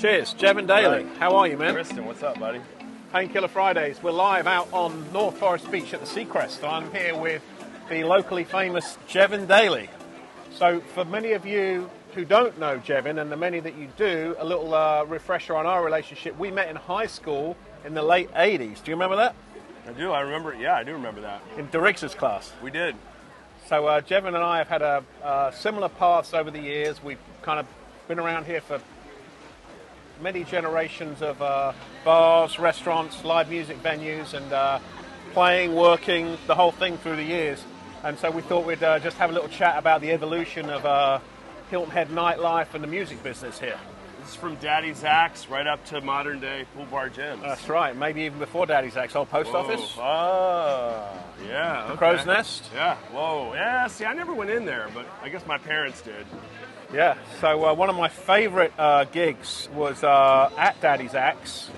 Cheers. Jevon Daley. How are you, man? Tristan, what's up, buddy? Painkiller Fridays. We're live out on North Forest Beach at the Seacrest. I'm here with the locally famous Jevon Daley. So for many of you who don't know Jevon, and the many that you do, a little refresher on our relationship. We met in high school in the late 80s. Do you remember that? I do. I remember. Yeah, I do remember that. In DeRiggs' class. We did. So Jevon and I have had similar paths over the years. We've kind of been around here for many generations of bars, restaurants, live music venues, and playing, working, the whole thing through the years. And so we thought we'd just have a little chat about the evolution of Hilton Head nightlife and the music business here. This is from Daddy Zach's right up to modern day pool bar gyms. That's right. Maybe even before Daddy Zach's old post office. Oh, yeah. The Crow's Nest. Yeah. Whoa. Yeah. See, I never went in there, but I guess my parents did. Yeah. So one of my favorite gigs was at Daddy Zach's.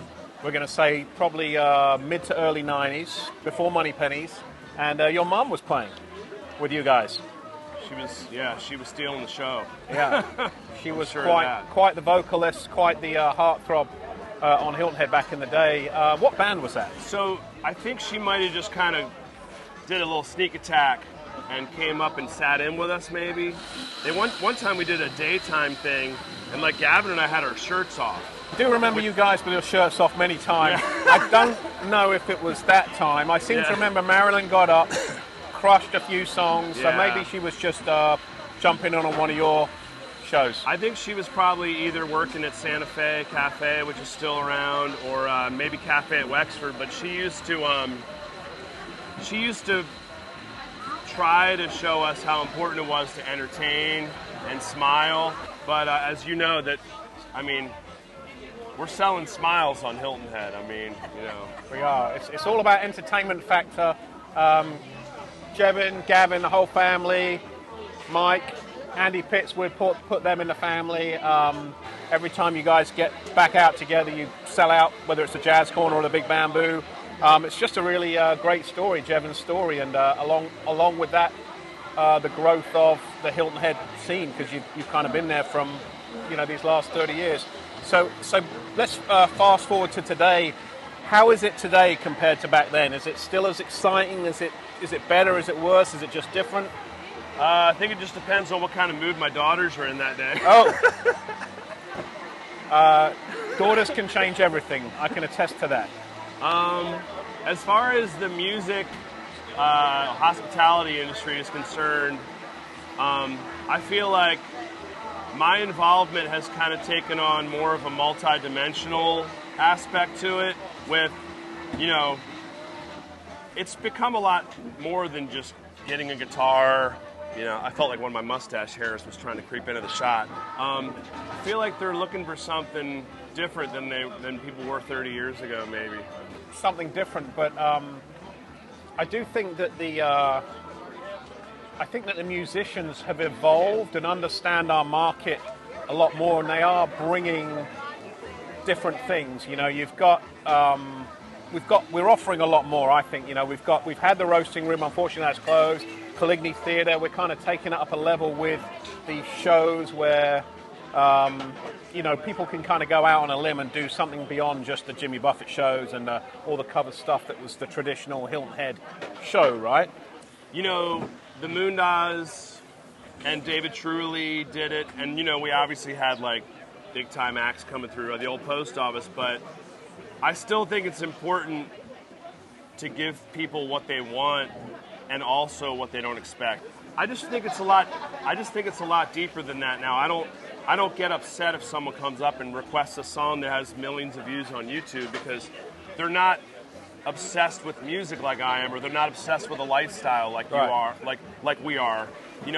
We're going to say probably mid to early 90s, before Money Pennies, and your mum was playing with you guys. She was stealing the show. Yeah, she was sure quite the vocalist, quite the heartthrob on Hilton Head back in the day. What band was that? So I think she might have just kind of did a little sneak attack and came up and sat in with us maybe. One time we did a daytime thing, and like Gavin and I had our shirts off. I do remember you guys with your shirts off many times. Yeah. I don't know if it was that time. I seem to remember Marilyn got up, crushed a few songs, so maybe she was just jumping on one of your shows. I think she was probably either working at Santa Fe Cafe, which is still around, or maybe Cafe at Wexford. But she used to try to show us how important it was to entertain and smile. But as you know, we're selling smiles on Hilton Head. We are. It's all about entertainment factor. Jevon, Gavin, the whole family, Mike, Andy Pitts would put them in the family. Every time you guys get back out together, you sell out, whether it's the Jazz Corner or the Big Bamboo. It's just a really great story, Jevon's story, and along with that, the growth of the Hilton Head scene, because you've kind of been there from these last 30 years. So let's fast forward to today. How is it today compared to back then? Is it still as exciting? Is it better? Is it worse? Is it just different? I think it just depends on what kind of mood my daughters are in that day. Daughters can change everything. I can attest to that. As far as the music, hospitality industry is concerned, I feel like my involvement has kind of taken on more of a multi-dimensional aspect to it with, it's become a lot more than just getting a guitar. I felt like one of my mustache hairs was trying to creep into the shot. I feel like they're looking for something different than people were 30 years ago, maybe. Something different, but I do think that the musicians have evolved and understand our market a lot more, and they are bringing different things. We're offering a lot more. I think we've had the roasting room. Unfortunately, that's closed. Caligny Theatre. We're kind of taking it up a level with these shows where people can kind of go out on a limb and do something beyond just the Jimmy Buffett shows and all the cover stuff that was the traditional Hilton Head show, right? The Moondahs and David Truly did it, and we obviously had like big time acts coming through the old post office, but I still think it's important to give people what they want and also what they don't expect. I just think it's a lot deeper than that now. I don't get upset if someone comes up and requests a song that has millions of views on YouTube because they're not obsessed with music like I am, or they're not obsessed with a lifestyle like you are, like we are. They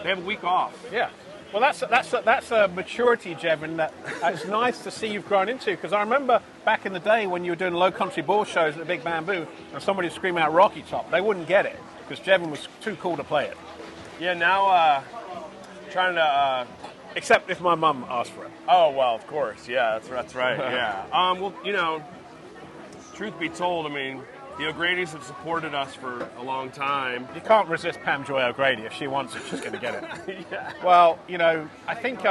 have a week off. Yeah. Well, that's a maturity, Jevon, that it's nice to see you've grown into, because I remember back in the day when you were doing low country ball shows at the Big Bamboo and somebody was screaming out Rocky Top, they wouldn't get it because Jevon was too cool to play it. Yeah, now trying to... Except if my mum asked for it. Oh, well, of course. Yeah, that's right. Yeah. Truth be told, the O'Grady's have supported us for a long time. You can't resist Pam Joy O'Grady. If she wants it, she's going to get it. Yeah. Well, I think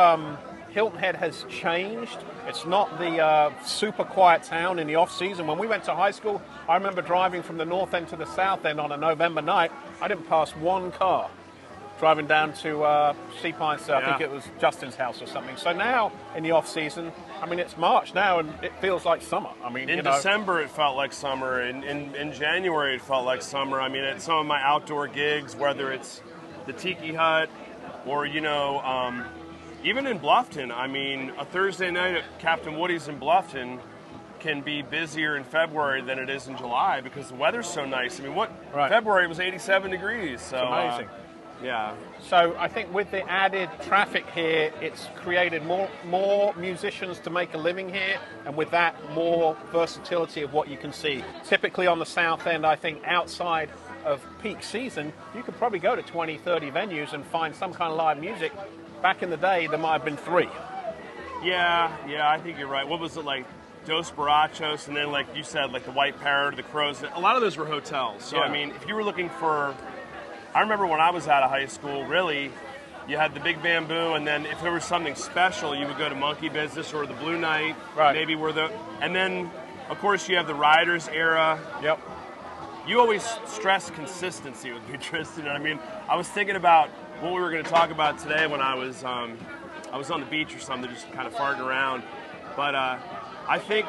Hilton Head has changed. It's not the super quiet town in the off-season. When we went to high school, I remember driving from the north end to the south end on a November night. I didn't pass one car driving down to Sea Pines. I think it was Justin's house or something. So now, in the off-season, I mean, it's March now, and it feels like summer. I mean, in December, it felt like summer. In January, it felt like summer. I mean, at some of my outdoor gigs, whether it's the Tiki Hut or, even in Bluffton, I mean, a Thursday night at Captain Woody's in Bluffton can be busier in February than it is in July because the weather's so nice. I mean, February was 87 degrees. So, it's amazing. Yeah. So I think with the added traffic here, it's created more musicians to make a living here, and with that, more versatility of what you can see. Typically on the south end, I think outside of peak season, you could probably go to 20, 30 venues and find some kind of live music. Back in the day, there might have been 3. Yeah, I think you're right. What was it like? Dos Barachos, and then like you said, like the White Parrot, the Crows. A lot of those were hotels. So, I mean, if you were looking for... I remember when I was out of high school, really, you had the Big Bamboo, and then if there was something special, you would go to Monkey Business or the Blue Night. Right. Maybe and then, of course, you have the Riders era. Yep. You always stress consistency with me, Tristan. I mean, I was thinking about what we were going to talk about today when I was on the beach or something, just kind of farting around. But I think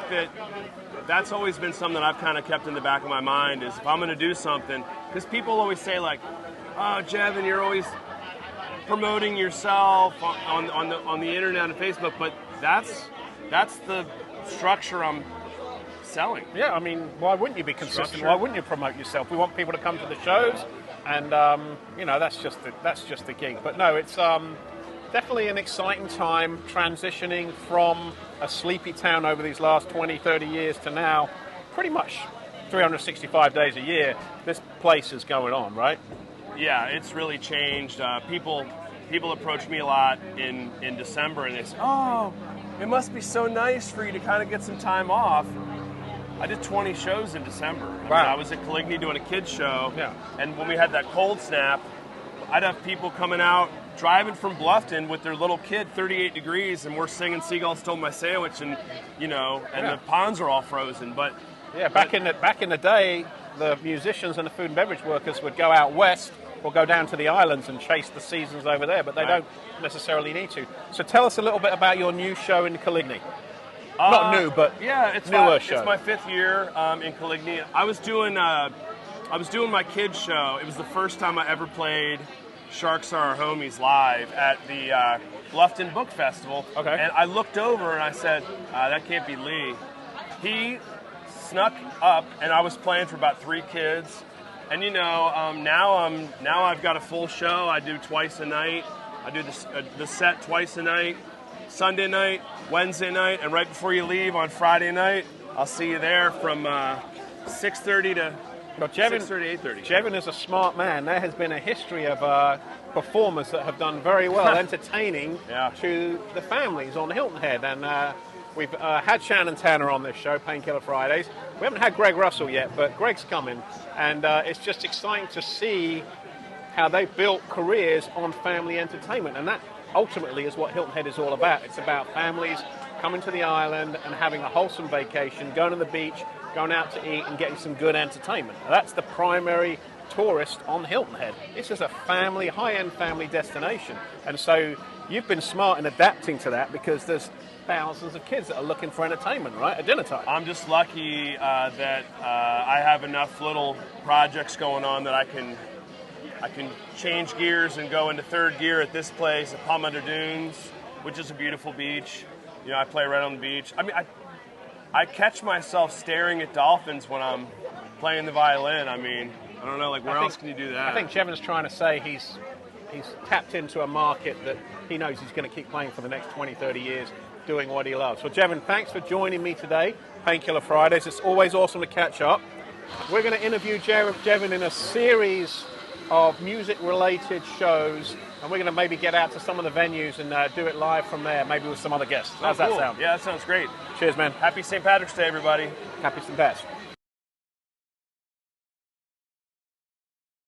that's always been something that I've kind of kept in the back of my mind is if I'm going to do something, because people always say like, oh, Jevon, you're always promoting yourself on the internet and Facebook, but that's the structure I'm selling. Yeah, I mean, why wouldn't you be consistent? Structure. Why wouldn't you promote yourself? We want people to come to the shows, and that's just the gig. But no, it's definitely an exciting time transitioning from a sleepy town over these last 20, 30 years to now pretty much 365 days a year. This place is going on, right? Yeah, it's really changed. People approach me a lot in December, and they say, oh, it must be so nice for you to kind of get some time off. I did 20 shows in December. Wow. I was at Coligny doing a kids show, Yeah. And when we had that cold snap, I'd have people coming out, driving from Bluffton with their little kid, 38 degrees, and we're singing Seagull Stole My Sandwich, and the ponds are all frozen. But back in the day, the musicians and the food and beverage workers would go out west or go down to the islands and chase the seasons over there, but they don't necessarily need to. So tell us a little bit about your new show in Coligny. Not new, but it's newer show. It's my 5th year in Coligny. I was doing my kids show. It was the first time I ever played Sharks Are Our Homies live at the Bluffton Book Festival. Okay. And I looked over and I said, that can't be Lee. He snuck up, and I was playing for about 3 kids. And now I've got a full show. I do twice a night. I do the set twice a night, Sunday night, Wednesday night, and right before you leave on Friday night, I'll see you there from 6:30 to 6:30, 8:30. Jevon is a smart man. There has been a history of performers that have done very well entertaining to the families on Hilton Head. And we've had Shannon Tanner on this show, Painkiller Fridays. We haven't had Greg Russell yet, but Greg's coming. And it's just exciting to see how they built careers on family entertainment. And that ultimately is what Hilton Head is all about. It's about families coming to the island and having a wholesome vacation, going to the beach, going out to eat and getting some good entertainment. That's the primary tourist on Hilton Head. This is a family, high-end family destination. And so you've been smart in adapting to that because there's thousands of kids that are looking for entertainment, right, at dinner time. I'm just lucky that I have enough little projects going on that I can change gears and go into 3rd gear at this place at Palm Under Dunes, which is a beautiful beach. I play right on the beach. I mean, I catch myself staring at dolphins when I'm playing the violin. I mean, I don't know, like where else can you do that? I think Jevon's trying to say he's tapped into a market that he knows he's going to keep playing for the next 20, 30 years, doing what he loves. Well, Jevon, thanks for joining me today, Painkiller Fridays. It's always awesome to catch up. We're going to interview Jevon in a series of music-related shows, and we're going to maybe get out to some of the venues and do it live from there, maybe with some other guests. How's that sound? Yeah, that sounds great. Cheers, man. Happy St. Patrick's Day, everybody. Happy St. Pat's.